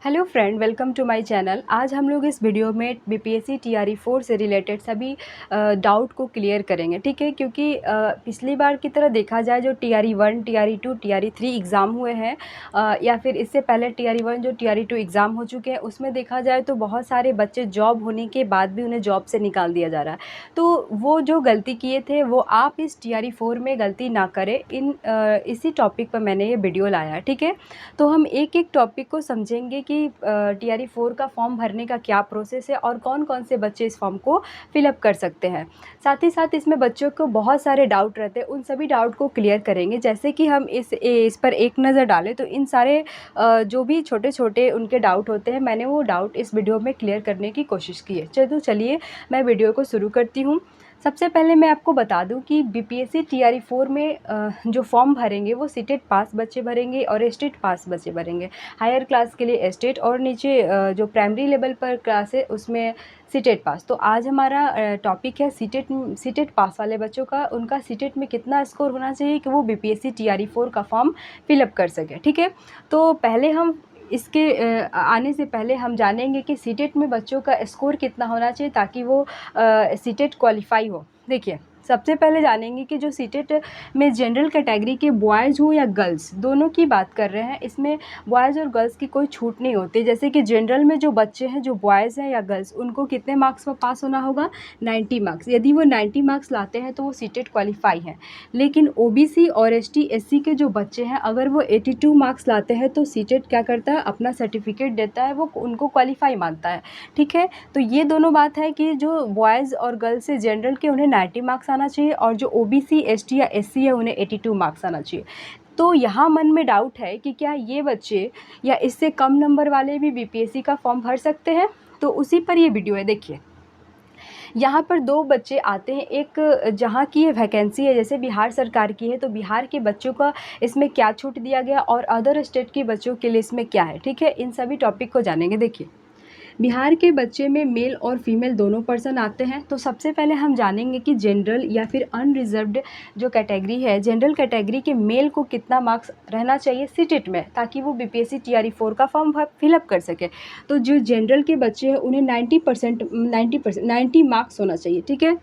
Hello friend, welcome to my channel. आज हम लोग इस वीडियो में बीपीएससी टीआरई 4 से रिलेटेड सभी डाउट को क्लियर करेंगे, ठीक है। क्योंकि पिछली बार की तरह देखा जाए जो टीआरई 1, टीआरई 2, टीआरई 3 एग्ज़ाम हुए हैं या फिर इससे पहले टीआरई 1 जो टीआरई 2 एग्ज़ाम हो चुके हैं, उसमें देखा जाए तो बहुत सारे बच्चे जॉब होने के बाद भी उन्हें जॉब से निकाल दिया जा रहा है। तो वो जो गलती किए थे वो आप इस टीआरई 4 में गलती ना करें। इसी टॉपिक पर मैंने ये वीडियो लाया है, ठीक है। तो हम एक एक टॉपिक को समझेंगे कि टीआरई 4 का फॉर्म भरने का क्या प्रोसेस है और कौन कौन से बच्चे इस फॉर्म को फिलअप कर सकते हैं। साथ ही साथ इसमें बच्चों को बहुत सारे डाउट रहते हैं, उन सभी डाउट को क्लियर करेंगे। जैसे कि हम इस पर एक नज़र डालें तो इन सारे जो भी छोटे छोटे उनके डाउट होते हैं, मैंने वो डाउट इस वीडियो में क्लियर करने की कोशिश की है। चलिए मैं वीडियो को शुरू करती हूँ। सबसे पहले मैं आपको बता दूं कि बीपीएससी टीआरई 4 में जो फॉर्म भरेंगे वो सीटेट पास बच्चे भरेंगे और एस्टेट पास बच्चे भरेंगे। हायर क्लास के लिए एस्टेट और नीचे जो प्राइमरी लेवल पर क्लास है उसमें सीटेट पास। तो आज हमारा टॉपिक है सीटेट पास वाले बच्चों का, उनका सीटेट में कितना स्कोर होना चाहिए कि वो बीपीएससी टीआरई 4 का फॉर्म फिलअप कर सके, ठीक है। तो पहले हम इसके आने से पहले हम जानेंगे कि सीटेट में बच्चों का स्कोर कितना होना चाहिए ताकि वो सीटेट क्वालिफाई हो। देखिए, सबसे पहले जानेंगे कि जो सीटेट में जनरल कैटेगरी के बॉयज़ हो या गर्ल्स, दोनों की बात कर रहे हैं। इसमें बॉयज़ और गर्ल्स की कोई छूट नहीं होती। जैसे कि जनरल में जो बच्चे हैं, जो बॉयज़ हैं या गर्ल्स, उनको कितने मार्क्स पर पास होना होगा? 90 मार्क्स। यदि वो 90 मार्क्स लाते हैं तो वो सीटेट क्वालिफाई हैं। लेकिन ओबीसी और एसटी एससी के जो बच्चे हैं, अगर वो 82 मार्क्स लाते हैं तो सीटेट क्या करता है? अपना सर्टिफिकेट देता है, वो उनको क्वालिफाई मानता है, ठीक है। तो ये दोनों बात है कि जो बॉयज़ और गर्ल्स से जनरल के उन्हें 90 मार्क्स आना चाहिए और जो ओबीसी एसटी या एससी है उन्हें 82 मार्क्स आना चाहिए। तो यहाँ मन में डाउट है कि क्या ये बच्चे या इससे कम नंबर वाले भी बीपीएससी का फॉर्म भर सकते हैं? तो उसी पर ये वीडियो है। देखिए, यहाँ पर दो बच्चे आते हैं। एक जहाँ की ये वैकेंसी है, जैसे बिहार सरकार की है, तो बिहार के बच्चों का इसमें क्या छूट दिया गया और अदर स्टेट के बच्चों के लिए इसमें क्या है, ठीक है। इन सभी टॉपिक को जानेंगे। देखिए, बिहार के बच्चे में मेल और फीमेल दोनों पर्सन आते हैं। तो सबसे पहले हम जानेंगे कि जनरल या फिर अनरिजर्व्ड जो कैटेगरी है, जनरल कैटेगरी के मेल को कितना मार्क्स रहना चाहिए सीटेट में ताकि वो बीपीएससी टीआरई 4 का फॉर्म फिलअप कर सके। तो जो जनरल के बच्चे हैं उन्हें 90 मार्क्स होना चाहिए, ठीक है।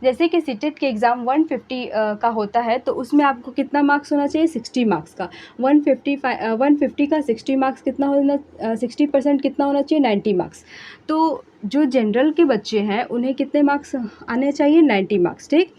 जैसे कि सीटेट के एग्ज़ाम 150 का होता है, तो उसमें आपको कितना मार्क्स होना चाहिए? 60 मार्क्स का। 150 का 60 मार्क्स कितना होना 60% कितना होना चाहिए? 90 मार्क्स। तो जो जनरल के बच्चे हैं उन्हें कितने मार्क्स आने चाहिए? 90 मार्क्स, ठीक।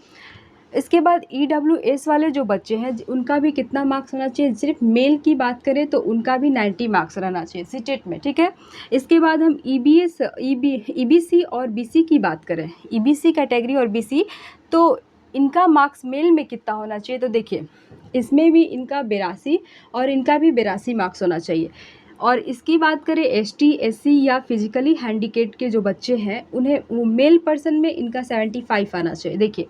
इसके बाद ईडब्ल्यूएस वाले जो बच्चे हैं उनका भी कितना मार्क्स होना चाहिए? सिर्फ मेल की बात करें तो उनका भी 90 मार्क्स रहना चाहिए सीटेट में, ठीक है। इसके बाद हम ईबीसी और बीसी की बात करें, ईबीसी कैटेगरी और बीसी, तो इनका मार्क्स मेल में कितना होना चाहिए? तो देखिए, इसमें भी इनका 82 और इनका भी 82 मार्क्स होना चाहिए। और इसकी बात करें एसटी एससी या फिजिकली हैंडिकेप्ड के जो बच्चे हैं उन्हें वो मेल पर्सन में इनका 75 आना चाहिए। देखिए,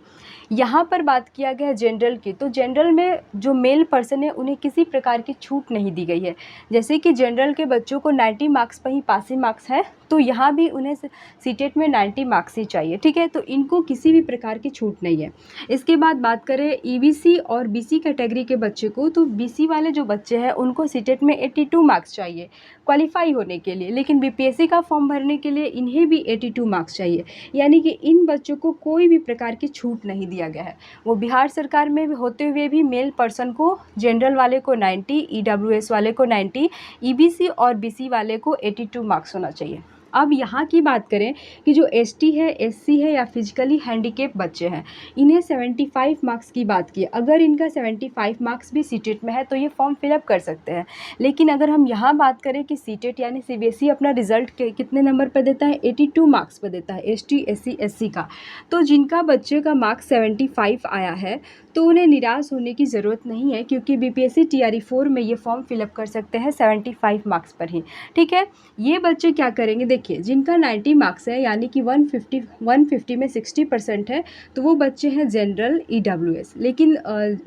यहाँ पर बात किया गया है जनरल की, तो जनरल में जो मेल पर्सन है उन्हें किसी प्रकार की छूट नहीं दी गई है। जैसे कि जनरल के बच्चों को 90 मार्क्स पर ही पासिंग मार्क्स है, तो यहाँ भी उन्हें सीटेट में 90 मार्क्स ही चाहिए, ठीक है। तो इनको किसी भी प्रकार की छूट नहीं है। इसके बाद बात करें ईबीसी और बीसी कैटेगरी के बच्चे को, तो बीसी वाले जो बच्चे हैं उनको सीटेट में 82 मार्क्स चाहिए क्वालिफाई होने के लिए, लेकिन बीपीएससी का फॉर्म भरने के लिए इन्हें भी 82 मार्क्स चाहिए। यानी कि इन बच्चों को कोई भी प्रकार की छूट नहीं दिया गया है। वो बिहार सरकार में होते हुए भी मेल पर्सन को, जनरल वाले को 90, ईडब्ल्यूएस वाले को 90, ईबीसी और बीसी वाले को 82 मार्क्स होना चाहिए। अब यहाँ की बात करें कि जो एसटी है, एससी है या फिजिकली हैंडीकेप बच्चे हैं, इन्हें 75 मार्क्स की बात की। अगर इनका 75 मार्क्स भी सीटेट में है तो ये फॉर्म फिलअप कर सकते हैं। लेकिन अगर हम यहाँ बात करें कि सीटेट यानी सीबीएसई अपना रिजल्ट कितने नंबर पर देता है? 82 मार्क्स पर देता है एसटी एससी एससी का। तो जिनका बच्चे का मार्क्स 75 आया है तो उन्हें निराश होने की ज़रूरत नहीं है, क्योंकि बीपीएससी टीआरई 4 में ये फॉर्म फिलअप कर सकते हैं 75 मार्क्स पर ही, ठीक है। ये बच्चे क्या करेंगे? देखिए, जिनका 90 मार्क्स है यानी कि 150 में 60% है, तो वो बच्चे हैं जनरल ईडब्ल्यूएस। लेकिन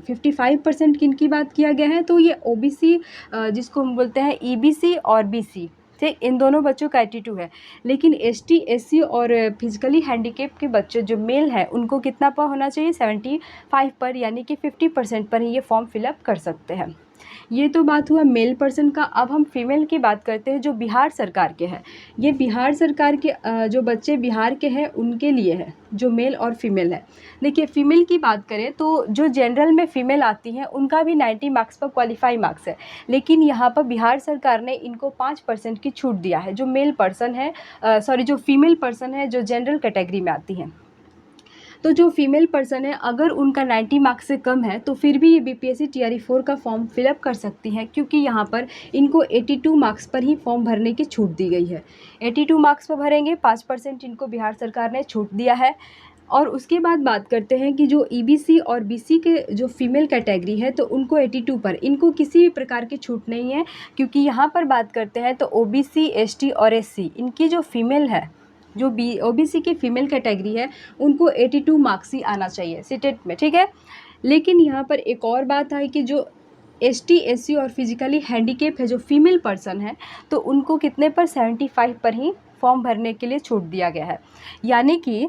55% किन की बात किया गया है? तो ये ओबीसी जिसको हम बोलते हैं ईबीसी और बीसी, ठीक, इन दोनों बच्चों का 82 है। लेकिन एसटी एससी और फिजिकली हैंडीकेप के बच्चे जो मेल हैं उनको कितना पर होना चाहिए? 75 पर, यानी कि 50% पर ही ये फॉर्म फिलअप कर सकते हैं। ये तो बात हुआ मेल पर्सन का। अब हम फीमेल की बात करते हैं जो बिहार सरकार के हैं। ये बिहार सरकार के जो बच्चे बिहार के हैं उनके लिए है, जो मेल और फीमेल है। देखिए फ़ीमेल की बात करें तो जो जनरल में फ़ीमेल आती हैं उनका भी 90 मार्क्स पर क्वालिफ़ाई मार्क्स है, लेकिन यहाँ पर बिहार सरकार ने इनको 5% की छूट दिया है जो मेल पर्सन है, जो फीमेल पर्सन है जो जनरल कैटेगरी में आती हैं। तो जो फीमेल पर्सन है अगर उनका 90 मार्क्स से कम है तो फिर भी ये बीपीएससी टीआरई 4 का फॉर्म फिलअप कर सकती हैं, क्योंकि यहाँ पर इनको 82 मार्क्स पर ही फॉर्म भरने की छूट दी गई है। 82 मार्क्स पर भरेंगे, 5% इनको बिहार सरकार ने छूट दिया है। और उसके बाद बात करते हैं कि जो ईबीसी और बीसी के जो फीमेल कैटेगरी है तो उनको 82 पर, इनको किसी भी प्रकार की छूट नहीं है, क्योंकि यहाँ पर बात करते हैं तो ओबीसी, एसटी और एससी इनकी जो फीमेल है, जो ओबीसी की फ़ीमेल कैटेगरी है उनको 82 मार्क्स ही आना चाहिए सीटेट में, ठीक है। लेकिन यहाँ पर एक और बात है कि जो एसटी, एससी और फिजिकली हैंडीकेप है जो फीमेल पर्सन है तो उनको कितने पर 75 पर ही फॉर्म भरने के लिए छूट दिया गया है। यानी कि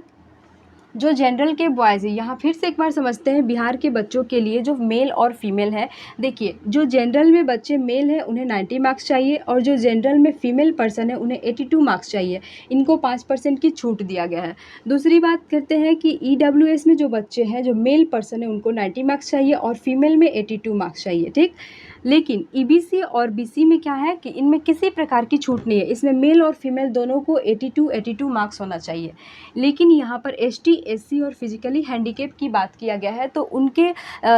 जो जनरल के बॉयज़ हैं, यहाँ फिर से एक बार समझते हैं बिहार के बच्चों के लिए जो मेल और फीमेल है। देखिए जो जनरल में बच्चे मेल हैं उन्हें 90 मार्क्स चाहिए और जो जनरल में फ़ीमेल पर्सन है उन्हें 82 मार्क्स चाहिए। इनको 5% की छूट दिया गया है। दूसरी बात करते हैं कि ईडब्ल्यूएस में जो बच्चे हैं जो मेल पर्सन है उनको 90 मार्क्स चाहिए और फीमेल में 82 मार्क्स चाहिए, ठीक। लेकिन ईबीसी और बीसी में क्या है कि इनमें किसी प्रकार की छूट नहीं है, इसमें मेल और फीमेल दोनों को 82 मार्क्स होना चाहिए। लेकिन यहाँ पर एसटी, एससी और फिजिकली हैंडीकेप की बात किया गया है तो उनके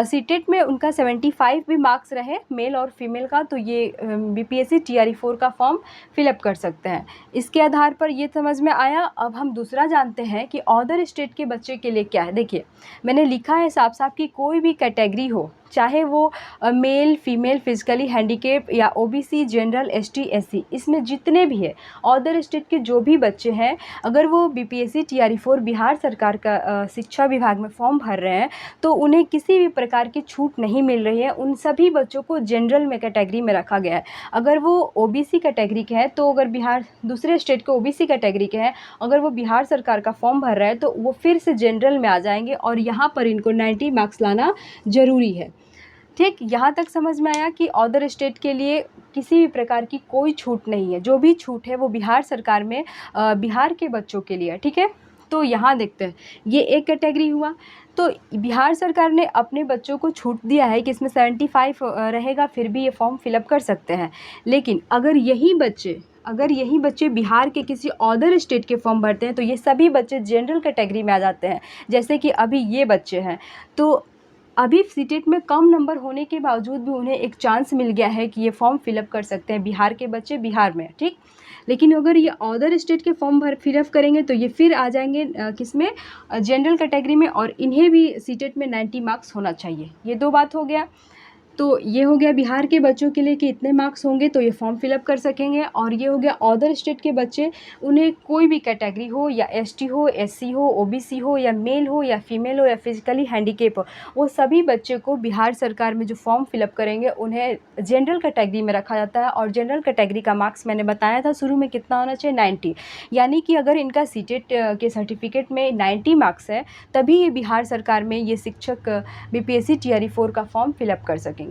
सीटेट में उनका 75 भी मार्क्स रहे मेल और फीमेल का तो ये बीपीएससी टीआरई 4 का फॉर्म फिलअप कर सकते हैं। इसके आधार पर ये समझ में आया। अब हम दूसरा जानते हैं कि अदर स्टेट के बच्चे के लिए क्या है। देखिए मैंने लिखा है साफ साफ कि कोई भी कैटेगरी हो, चाहे वो मेल, फीमेल, फिजिकली हैंडीकेप या ओबीसी, जनरल, एसटी, एससी, इसमें जितने भी है अदर स्टेट के जो भी बच्चे हैं, अगर वो बीपीएससी टीआरई 4 बिहार सरकार का शिक्षा विभाग में फॉर्म भर रहे हैं तो उन्हें किसी भी प्रकार की छूट नहीं मिल रही है। उन सभी बच्चों को जनरल में कैटेगरी में रखा गया है। अगर वो ओबीसी कैटेगरी के हैं तो अगर बिहार दूसरे स्टेट के ओबीसी कैटेगरी के हैं, अगर वो बिहार सरकार का फॉर्म भर रहे हैं तो वो फिर से जनरल में आ जाएंगे और यहाँ पर इनको 90 मार्क्स लाना ज़रूरी है, ठीक। यहाँ तक समझ में आया कि अदर स्टेट के लिए किसी भी प्रकार की कोई छूट नहीं है, जो भी छूट है वो बिहार सरकार में बिहार के बच्चों के लिए, ठीक है। तो यहाँ देखते हैं ये एक कैटेगरी हुआ। तो बिहार सरकार ने अपने बच्चों को छूट दिया है कि इसमें 75 रहेगा, फिर भी ये फॉर्म फिलअप कर सकते हैं। लेकिन अगर यही बच्चे बिहार के किसी अदर स्टेट के फॉर्म भरते हैं तो ये सभी बच्चे जनरल कैटेगरी में आ जाते हैं। जैसे कि अभी ये बच्चे हैं तो अभी सीटेट में कम नंबर होने के बावजूद भी उन्हें एक चांस मिल गया है कि ये फॉर्म फिलअप कर सकते हैं, बिहार के बच्चे बिहार में, ठीक। लेकिन अगर ये अदर स्टेट के फॉर्म फिलअप करेंगे तो ये फिर आ जाएंगे किसमें, जनरल कैटेगरी में, और इन्हें भी सीटेट में 90 मार्क्स होना चाहिए। ये दो बात हो गया। तो ये हो गया बिहार के बच्चों के लिए कि इतने मार्क्स होंगे तो ये फॉर्म फिलअप कर सकेंगे। और ये हो गया अदर स्टेट के बच्चे, उन्हें कोई भी कैटेगरी हो या एसटी हो, एससी हो, ओबीसी हो या मेल हो या फीमेल हो या फिजिकली हैंडीकेप हो, वो सभी बच्चे को बिहार सरकार में जो फॉर्म फिलअप करेंगे उन्हें जनरल कैटेगरी में रखा जाता है। और जनरल कैटेगरी का मार्क्स मैंने बताया था शुरू में कितना होना चाहिए, 90। यानी कि अगर इनका सीटेट के सर्टिफिकेट में 90 मार्क्स है तभी ये बिहार सरकार में ये शिक्षक बीपीएससी टीआरई 4 का फॉर्म फिलअप कर सकेंगे।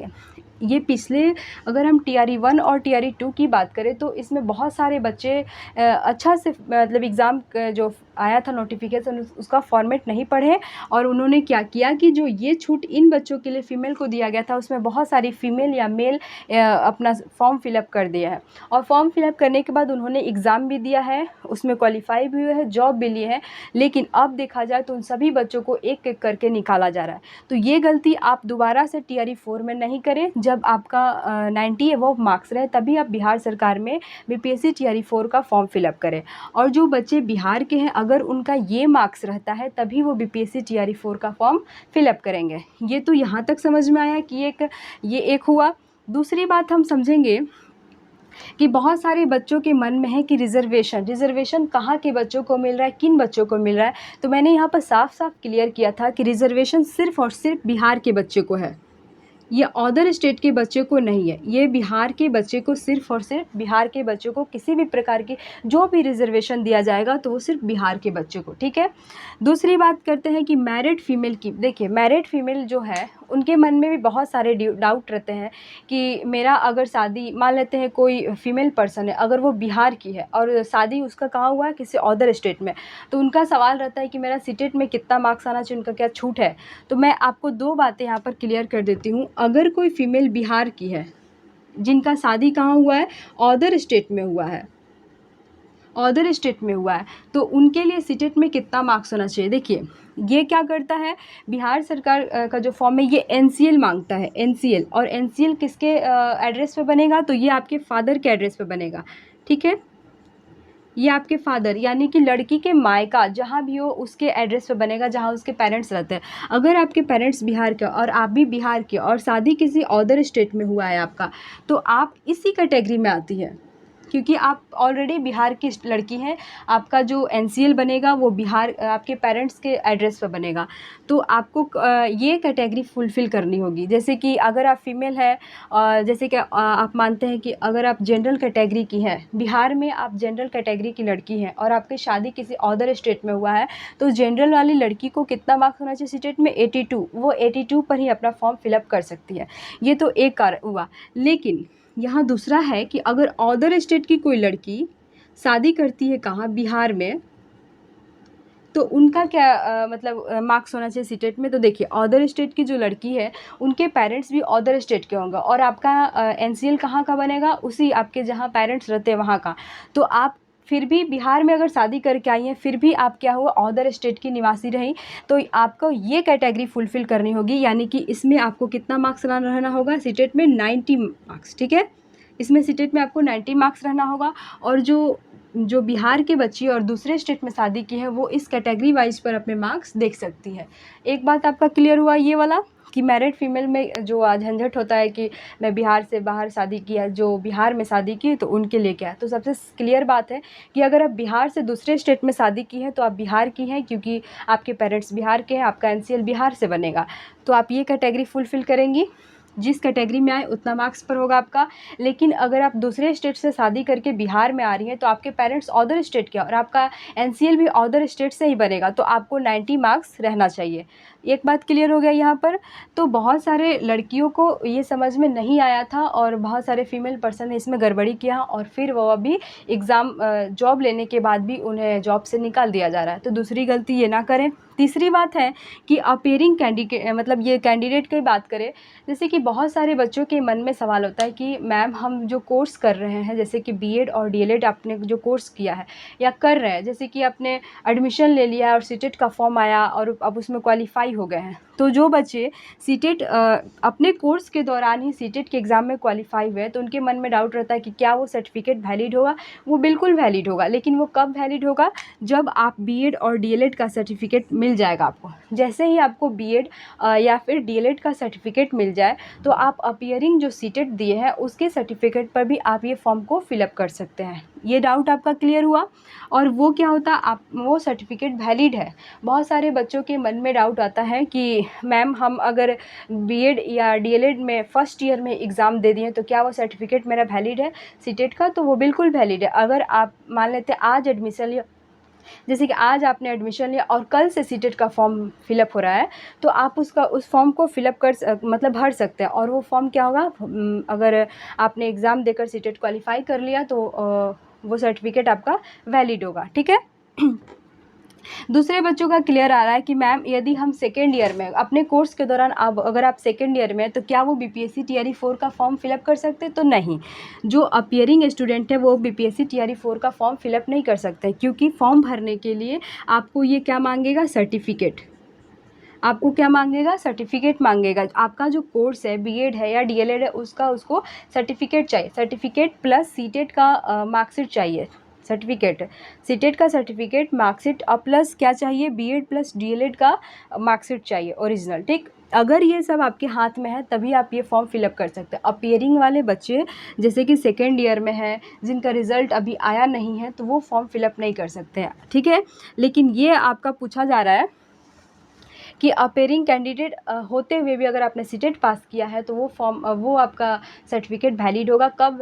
ये पिछले, अगर हम टीआरई 1 और टीआरई 2 की बात करें तो इसमें बहुत सारे बच्चे अच्छा से मतलब एग्ज़ाम जो आया था नोटिफिकेशन उसका फॉर्मेट नहीं पढ़े, और उन्होंने क्या किया कि जो ये छूट इन बच्चों के लिए फ़ीमेल को दिया गया था उसमें बहुत सारी फ़ीमेल या मेल अपना फॉर्म फिलअप कर दिया है। और फॉर्म फिलअप करने के बाद उन्होंने एग्ज़ाम भी दिया है, उसमें क्वालिफाई भी हुए हैं, जॉब भी लिए हैं। लेकिन अब देखा जाए तो उन सभी बच्चों को एक एक करके निकाला जा रहा है। तो ये गलती आप दोबारा से टीआरई 4 में नहीं करें। जब आपका 90 अबव मार्क्स रहे तभी आप बिहार सरकार में बीपीएससी टीआरई 4 का फॉर्म फिलअप करें। और जो बच्चे बिहार के हैं अगर उनका ये मार्क्स रहता है तभी वो बीपीएससी टीआरई 4 का फॉर्म फिलअप करेंगे। ये तो यहाँ तक समझ में आया कि ये एक हुआ। दूसरी बात हम समझेंगे कि बहुत सारे बच्चों के मन में है कि रिज़र्वेशन कहाँ के बच्चों को मिल रहा है, किन बच्चों को मिल रहा है। तो मैंने यहाँ पर साफ साफ क्लियर किया था कि रिज़र्वेशन सिर्फ़ और सिर्फ बिहार के बच्चे को है, ये अदर स्टेट के बच्चे को नहीं है, ये बिहार के बच्चे को, सिर्फ़ और सिर्फ बिहार के बच्चों को किसी भी प्रकार की जो भी रिज़र्वेशन दिया जाएगा तो वो सिर्फ बिहार के बच्चों को, ठीक है। दूसरी बात करते हैं कि मैरिड फ़ीमेल की। देखिए, मैरिड फ़ीमेल जो है उनके मन में भी बहुत सारे डाउट रहते हैं कि मेरा अगर शादी, मान लेते हैं कोई फीमेल पर्सन है, अगर वो बिहार की है और शादी उसका कहाँ हुआ है, किसी अदर स्टेट में, तो उनका सवाल रहता है कि मेरा सीटेट में कितना मार्क्स आना चाहिए, उनका क्या छूट है। तो मैं आपको 2 बातें यहाँ पर क्लियर कर देती हूँ। अगर कोई फीमेल बिहार की है जिनका शादी कहाँ हुआ है, अदर स्टेट में हुआ है, अदर स्टेट में हुआ है, तो उनके लिए सीटेट में कितना मार्क्स होना चाहिए। देखिए, ये क्या करता है, बिहार सरकार का जो फॉर्म है ये एनसीएल मांगता है, एनसीएल। और एनसीएल किसके एड्रेस पे बनेगा, तो ये आपके फादर के एड्रेस पे बनेगा, ठीक है। ये आपके फादर यानी कि लड़की के मायका जहाँ भी हो उसके एड्रेस पे बनेगा, जहाँ उसके पेरेंट्स रहते हैं। अगर आपके पेरेंट्स बिहार के और आप भी बिहार के और शादी किसी अदर स्टेट में हुआ है आपका, तो आप इसी कैटेगरी में आती है, क्योंकि आप ऑलरेडी बिहार की लड़की हैं। आपका जो एनसीएल बनेगा वो बिहार आपके पेरेंट्स के एड्रेस पे बनेगा, तो आपको ये कैटेगरी फुलफ़िल करनी होगी। जैसे कि अगर आप फीमेल हैं, जैसे कि आप मानते हैं कि अगर आप जनरल कैटेगरी की हैं, बिहार में आप जनरल कैटेगरी की लड़की हैं और आपकी शादी किसी अदर स्टेट में हुआ है, तो जनरल वाली लड़की को कितना मार्क्स होना चाहिए सीटेट में, 82। वो 82 पर ही अपना फॉर्म फिलअप कर सकती है। ये तो एक कार्य हुआ। लेकिन यहाँ दूसरा है कि अगर अदर स्टेट की कोई लड़की शादी करती है कहाँ, बिहार में, तो उनका क्या मतलब मार्क्स होना चाहिए सीटेट में। तो देखिए, अदर स्टेट की जो लड़की है उनके पेरेंट्स भी अदर स्टेट के होंगे और आपका एनसीएल कहाँ का बनेगा, उसी आपके जहाँ पेरेंट्स रहते हैं वहाँ का। तो आप फिर भी बिहार में अगर शादी करके आई हैं, फिर भी आप क्या हुआ, अदर स्टेट की निवासी रहीं, तो आपको ये कैटेगरी फुलफ़िल करनी होगी। यानी कि इसमें आपको कितना मार्क्स रहना होगा सीटेट में, 90 मार्क्स, ठीक है। इसमें सीटेट में आपको 90 मार्क्स रहना होगा। और जो बिहार की बच्ची और दूसरे स्टेट में शादी की है वो इस कैटेगरी वाइज पर अपने मार्क्स देख सकती है। एक बात आपका क्लियर हुआ ये वाला, कि मैरिड फीमेल में जो झंझट होता है कि मैं बिहार से बाहर शादी किया, जो बिहार में शादी की तो उनके लिए क्या है। तो सबसे क्लियर बात है कि अगर आप बिहार से दूसरे स्टेट में शादी की है तो आप बिहार की हैं, क्योंकि आपके पेरेंट्स बिहार के हैं, आपका एनसीएल बिहार से बनेगा, तो आप ये कैटेगरी फुलफ़िल करेंगी। जिस कैटेगरी में आए उतना मार्क्स पर होगा आपका। लेकिन अगर आप दूसरे स्टेट से शादी करके बिहार में आ रही हैं, तो आपके पेरेंट्स अदर स्टेट के और आपका एनसीएल भी अदर स्टेट से ही बनेगा, तो आपको 90 मार्क्स रहना चाहिए। एक बात क्लियर हो गया यहाँ पर। तो बहुत सारे लड़कियों को ये समझ में नहीं आया था और बहुत सारे फीमेल पर्सन ने इसमें गड़बड़ी किया और फिर वो अभी एग्ज़ाम जॉब लेने के बाद भी उन्हें जॉब से निकाल दिया जा रहा है। तो दूसरी गलती ये ना करें। तीसरी बात है कि अपीयरिंग कैंडिडेट, मतलब ये कैंडिडेट की बात करें, जैसे कि बहुत सारे बच्चों के मन में सवाल होता है कि मैम हम जो कोर्स कर रहे हैं, जैसे कि बीएड और डीएलएड आपने जो कोर्स किया है या कर रहे हैं, जैसे कि आपने एडमिशन ले लिया है और सीटेट का फॉर्म आया और अब उसमें क्वालिफाई हो गए हैं, तो जो बच्चे सीटेट अपने कोर्स के दौरान ही सीटेट के एग्ज़ाम में क्वालिफाई हुए, तो उनके मन में डाउट रहता है कि क्या वो सर्टिफिकेट वैलिड होगा। वो बिल्कुल वैलिड होगा, लेकिन वो कब वैलिड होगा, जब आप बीएड और डीएलएड का सर्टिफिकेट मिल जाएगा आपको। जैसे ही आपको बीएड या फिर डीएलएड का सर्टिफिकेट मिल जाए, तो आप अपीयरिंग जो सीटेट दिए हैं उसके सर्टिफिकेट पर भी आप ये फॉर्म को फिलअप कर सकते हैं। ये डाउट आपका क्लियर हुआ। और वो क्या होता, आप वो सर्टिफिकेट वैलिड है। बहुत सारे बच्चों के मन में डाउट आता है कि मैम हम अगर बीएड या डीएलएड में फ़र्स्ट ईयर में एग्ज़ाम दे दिए तो क्या वो सर्टिफिकेट मेरा वैलिड है सीटेट का। तो वो बिल्कुल वैलिड है। अगर आप मान लेते हैं आज एडमिशन लिया, जैसे कि आज आपने एडमिशन लिया और कल से सीटेट का फॉर्म फिलअप हो रहा है, तो आप उस फॉर्म को फिलअप मतलब भर सकते हैं। और वो फॉर्म क्या होगा, अगर आपने एग्ज़ाम देकर सीटेट क्वालिफाई कर लिया तो वो सर्टिफिकेट आपका वैलिड होगा, ठीक है। दूसरे बच्चों का क्लियर आ रहा है कि मैम यदि हम सेकेंड ईयर में अपने कोर्स के दौरान अगर आप सेकेंड ईयर में, तो क्या वो बीपीएससी टीआरई 4 का फॉर्म फिलअप कर सकते हैं। तो नहीं, जो अपीयरिंग स्टूडेंट है वो बीपीएससी टीआरई 4 का फॉर्म फिलअप नहीं कर सकते, क्योंकि फॉर्म भरने के लिए आपको ये क्या मांगेगा, सर्टिफिकेट। आपको क्या मांगेगा, सर्टिफिकेट मांगेगा। आपका जो कोर्स है, बीएड है या डीएलएड है, उसको सर्टिफिकेट चाहिए। सर्टिफिकेट प्लस सीटेट का मार्कशीट चाहिए। सर्टिफिकेट, सीटेट का सर्टिफिकेट, मार्कशीट और प्लस क्या चाहिए, बीएड प्लस डीएलएड का मार्कशीट चाहिए ओरिजिनल, ठीक। अगर ये सब आपके हाथ में है तभी आप ये फॉर्म फिलअप कर सकते हैं। अपीयरिंग वाले बच्चे जैसे कि सेकेंड ईयर में है, जिनका रिज़ल्ट अभी आया नहीं है, तो वो फॉर्म फिलअप नहीं कर सकते हैं, ठीक है। लेकिन ये आपका पूछा जा रहा है कि अपेयरिंग कैंडिडेट होते हुए भी अगर आपने सीटेट पास किया है तो वो आपका सर्टिफिकेट वैलिड होगा। कब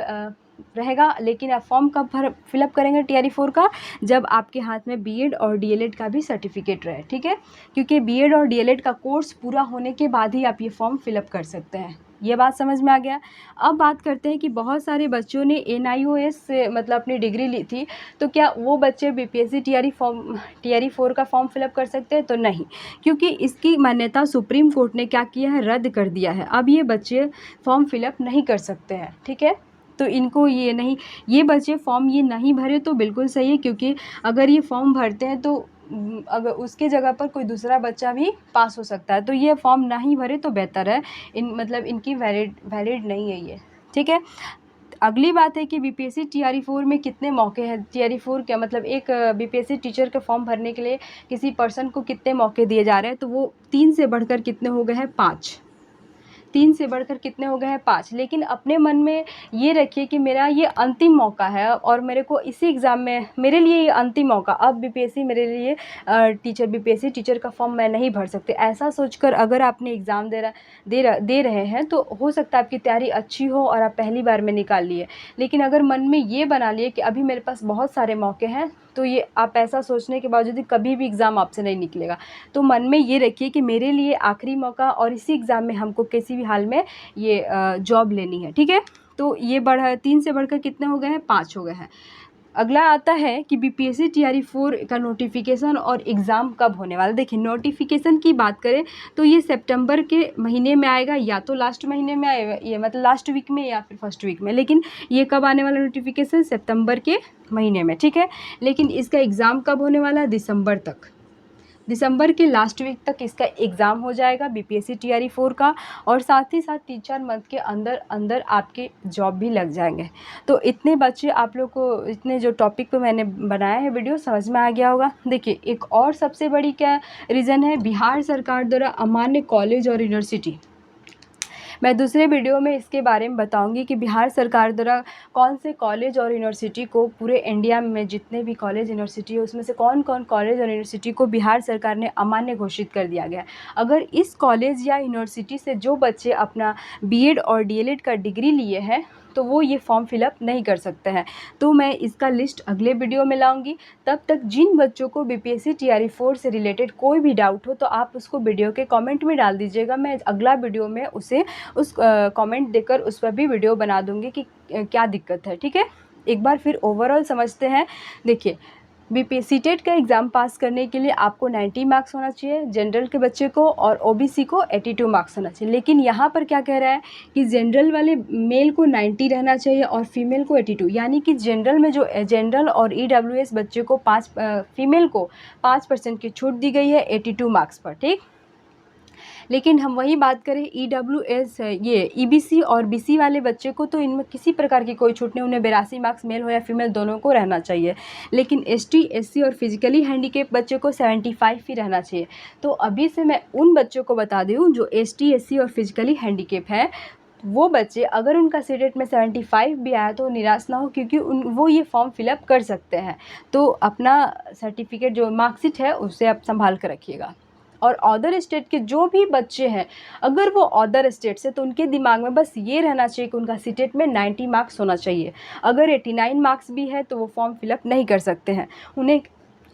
रहेगा, लेकिन आप फॉर्म कब फिलअप करेंगे टीआरई 4 का, जब आपके हाथ में बीएड और डीएलएड का भी सर्टिफिकेट रहे, ठीक है। क्योंकि बीएड और डीएलएड का कोर्स पूरा होने के बाद ही आप ये फॉर्म फिलअप कर सकते हैं। ये बात समझ में आ गया। अब बात करते हैं कि बहुत सारे बच्चों ने NIOS से मतलब अपनी डिग्री ली थी, तो क्या वो बच्चे BPSC टीआरई 4 का फॉर्म फिलअप कर सकते हैं? तो नहीं, क्योंकि इसकी मान्यता सुप्रीम कोर्ट ने क्या किया है, रद्द कर दिया है। अब ये बच्चे फॉर्म फिलअप नहीं कर सकते हैं, ठीक है। तो इनको ये बच्चे फॉर्म ये नहीं भरे तो बिल्कुल सही है, क्योंकि अगर ये फॉर्म भरते हैं तो अगर उसके जगह पर कोई दूसरा बच्चा भी पास हो सकता है, तो ये फॉर्म नहीं भरे तो बेहतर है। इनकी वैलिड नहीं है ये, ठीक है। अगली बात है कि BPSC टीआरई 4 में कितने मौके हैं। टीआरई 4 क्या मतलब, एक BPSC टीचर का फॉर्म भरने के लिए किसी पर्सन को कितने मौके दिए जा रहे हैं, तो वो 3 से बढ़कर कितने हो गए हैं, 5। 3 से बढ़कर कितने हो गए हैं, 5। लेकिन अपने मन में ये रखिए कि मेरा ये अंतिम मौका है और मेरे को इसी एग्ज़ाम में मेरे लिए ये अंतिम मौका, अब BPSC मेरे लिए BPSC टीचर का फॉर्म मैं नहीं भर सकते। ऐसा सोचकर अगर आपने एग्ज़ाम दे रहे हैं तो हो सकता है आपकी तैयारी अच्छी हो और आप पहली बार में निकाल लिए। लेकिन अगर मन में ये बना लिए कि अभी मेरे पास बहुत सारे मौके हैं, तो ये आप ऐसा सोचने के बावजूद कभी भी एग्ज़ाम आपसे नहीं निकलेगा। तो मन में ये रखिए कि मेरे लिए आखिरी मौका और इसी एग्ज़ाम में हमको किसी भी हाल में ये जॉब लेनी है, ठीक है। तो ये 3 से बढ़कर कितने हो गए हैं, 5 हो गए हैं। अगला आता है कि BPSC टीआरई 4 का नोटिफिकेशन और एग्ज़ाम कब होने वाला। देखिए, नोटिफिकेशन की बात करें तो ये सितंबर के महीने में आएगा, या तो लास्ट महीने में आएगा, ये मतलब लास्ट वीक में या फिर फर्स्ट वीक में। लेकिन ये कब आने वाला नोटिफिकेशन, सितंबर के महीने में, ठीक है। लेकिन इसका एग्ज़ाम कब होने वाला है, दिसंबर तक। दिसंबर के लास्ट वीक तक इसका एग्ज़ाम हो जाएगा BPSC टीआरई 4 का, और साथ ही साथ 3-4 मंथ के अंदर अंदर आपके जॉब भी लग जाएंगे। तो इतने बच्चे आप लोग को, इतने जो टॉपिक पे मैंने बनाया है वीडियो, समझ में आ गया होगा। देखिए, एक और सबसे बड़ी क्या रीज़न है, बिहार सरकार द्वारा अमान्य कॉलेज और यूनिवर्सिटी। मैं दूसरे वीडियो में इसके बारे में बताऊंगी कि बिहार सरकार द्वारा कौन से कॉलेज और यूनिवर्सिटी को, पूरे इंडिया में जितने भी कॉलेज यूनिवर्सिटी है उसमें से कौन कौन कॉलेज और यूनिवर्सिटी को बिहार सरकार ने अमान्य घोषित कर दिया गया है। अगर इस कॉलेज या यूनिवर्सिटी से जो बच्चे अपना बीएड और डीएलएड का डिग्री लिए हैं तो वो ये फॉर्म फिलअप नहीं कर सकते हैं। तो मैं इसका लिस्ट अगले वीडियो में लाऊंगी। तब तक जिन बच्चों को BPSC टीआरई 4 से रिलेटेड कोई भी डाउट हो तो आप उसको वीडियो के कमेंट में डाल दीजिएगा। मैं अगला वीडियो में उस कमेंट देकर उस पर भी वीडियो बना दूंगी कि क्या दिक्कत है, ठीक है। एक बार फिर ओवरऑल समझते हैं। देखिए, BPSC टेट का एग्ज़ाम पास करने के लिए आपको 90 मार्क्स होना चाहिए जनरल के बच्चे को, और OBC को 82 मार्क्स होना चाहिए। लेकिन यहाँ पर क्या कह रहा है कि जनरल वाले मेल को 90 रहना चाहिए और फीमेल को 82, यानी कि जनरल में जो जनरल और EWS बच्चे को फीमेल को 5% की छूट दी गई है 82 मार्क्स पर, ठीक। लेकिन हम वही बात करें EWS, ये EBC और BC वाले बच्चे को, तो इनमें किसी प्रकार की कोई छूट नहीं, उन्हें 82 मार्क्स मेल हो या फीमेल दोनों को रहना चाहिए। लेकिन ST SC और फिजिकली हैंडीकेप बच्चे को 75 ही रहना चाहिए। तो अभी से मैं उन बच्चों को बता दूँ जो ST SC और फिजिकली हैंडीकेप है, वो बच्चे अगर उनका सीटेट में 75 भी आया तो निराश ना हो, क्योंकि वो ये फॉर्म फिलअप कर सकते हैं। तो अपना सर्टिफिकेट जो मार्कशीट है उससे आप संभाल कर रखिएगा। और अदर स्टेट के जो भी बच्चे हैं, अगर वो अदर स्टेट से, तो उनके दिमाग में बस ये रहना चाहिए कि उनका सीटेट में 90 मार्क्स होना चाहिए। अगर 89 मार्क्स भी है तो वो फॉर्म फिलअप नहीं कर सकते हैं।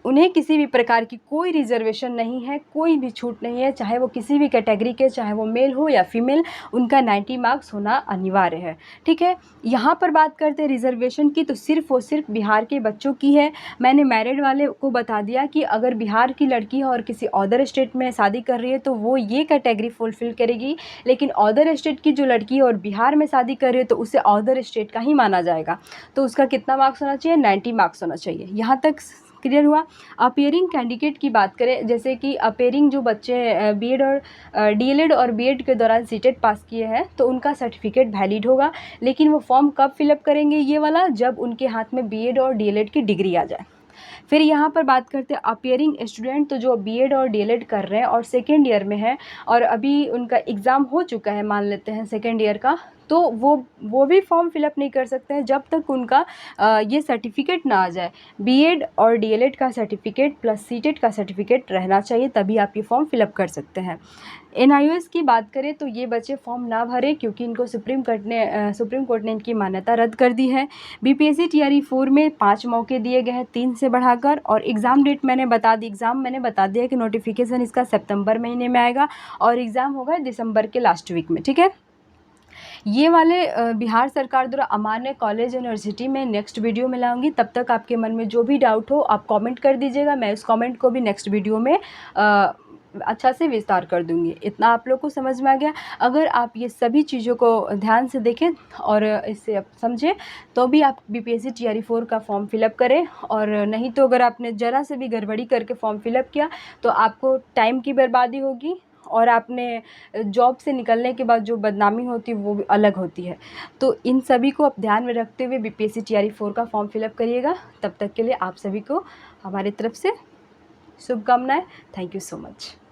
उन्हें किसी भी प्रकार की कोई रिजर्वेशन नहीं है, कोई भी छूट नहीं है, चाहे वो किसी भी कैटेगरी के, चाहे वो मेल हो या फीमेल, उनका 90 मार्क्स होना अनिवार्य है, ठीक है। यहाँ पर बात करते हैं रिजर्वेशन की, तो सिर्फ और सिर्फ बिहार के बच्चों की है। मैंने मैरिड वाले को बता दिया कि अगर बिहार की लड़की और किसी अदर स्टेट में शादी कर रही है तो वो ये कैटेगरी फुलफ़िल करेगी। लेकिन अदर स्टेट की जो लड़की और बिहार में शादी कर रही है तो उसे अदर स्टेट का ही माना जाएगा। तो उसका कितना मार्क्स होना चाहिए, 90 मार्क्स होना चाहिए। यहाँ तक क्लियर हुआ। अपेयरिंग कैंडिडेट की बात करें, जैसे कि अपेयरिंग जो बच्चे बीएड और डीएलएड और बीएड के दौरान सीटेट पास किए हैं तो उनका सर्टिफिकेट वैलिड होगा। लेकिन वो फॉर्म कब फिलअप करेंगे ये वाला, जब उनके हाथ में बीएड और डीएलएड की डिग्री आ जाए। फिर यहाँ पर बात करते हैं अपेयरिंग स्टूडेंट, तो जो बीएड और डीएलएड कर रहे हैं और सेकेंड ईयर में है और अभी उनका एग्ज़ाम हो चुका है, मान लेते हैं सेकेंड ईयर का, तो वो भी फॉर्म फिलअप नहीं कर सकते हैं जब तक उनका ये सर्टिफिकेट ना आ जाए। बीएड और डीएलएड का सर्टिफिकेट प्लस सीटेट का सर्टिफिकेट रहना चाहिए, तभी आप ये फॉर्म फिलअप कर सकते हैं। एनआईओएस की बात करें तो ये बच्चे फॉर्म ना भरें, क्योंकि इनको सुप्रीम कोर्ट ने इनकी मान्यता रद्द कर दी है। बीपीएससी टीआरई 4 में 5 मौके दिए गए हैं 3 से बढ़ाकर, और एग्ज़ाम डेट मैंने बता दिया कि नोटिफिकेशन इसका सितंबर महीने में आएगा और एग्ज़ाम होगा दिसंबर के लास्ट वीक में, ठीक है। ये वाले बिहार सरकार द्वारा अमान्य कॉलेज यूनिवर्सिटी में नेक्स्ट वीडियो में लाऊंगी। तब तक आपके मन में जो भी डाउट हो आप कमेंट कर दीजिएगा, मैं उस कमेंट को भी नेक्स्ट वीडियो में अच्छा से विस्तार कर दूंगी। इतना आप लोग को समझ में आ गया? अगर आप ये सभी चीज़ों को ध्यान से देखें और इससे आप समझें तो भी आप बीपीएससी टीआरई 4 का फॉर्म फिलअप करें, और नहीं तो अगर आपने ज़रा से भी गड़बड़ी करके फॉर्म फिलअप किया तो आपको टाइम की बर्बादी होगी, और आपने जॉब से निकलने के बाद जो बदनामी होती है वो भी अलग होती है। तो इन सभी को आप ध्यान में रखते हुए बीपीएससी टीआरई 4 का फॉर्म फिलअप करिएगा। तब तक के लिए आप सभी को हमारी तरफ से शुभकामनाएं। Thank you so much.